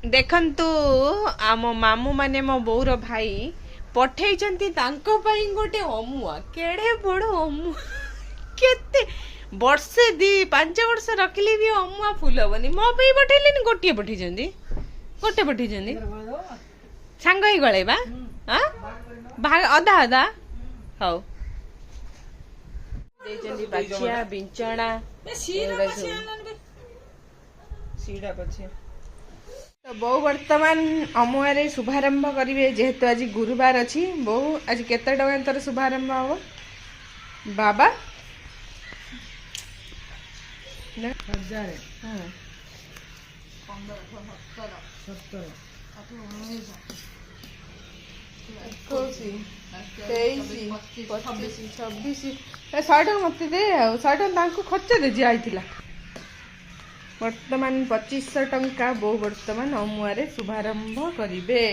देखंतु आम मामू माने मो बोर भाई पठे गोटे अमुआ केड़े बड़ अमुआ केते वर्षे 5 वर्ष रखिली भी अमुआ फूल हबनी मो पे पठेलिन गोटे पठे गोटे पठे सांग ही गलेबा भाग अधा अधा हौ बाचिया बिंचणा सीड़ा पछे तो बो वर्तमान अमुआरे शुभारंभ करिवे जेहेतु आज गुरुवार अच्छी बो आज केते टका तर शुभारंभ हो बाबा 1000 हाँ 15 17 18 26 100 टका मत दे 100 टका खर्च दे जाइला वर्तमान 2500 टंका बो वर्तमान अमुआरे शुभारंभ करिवे।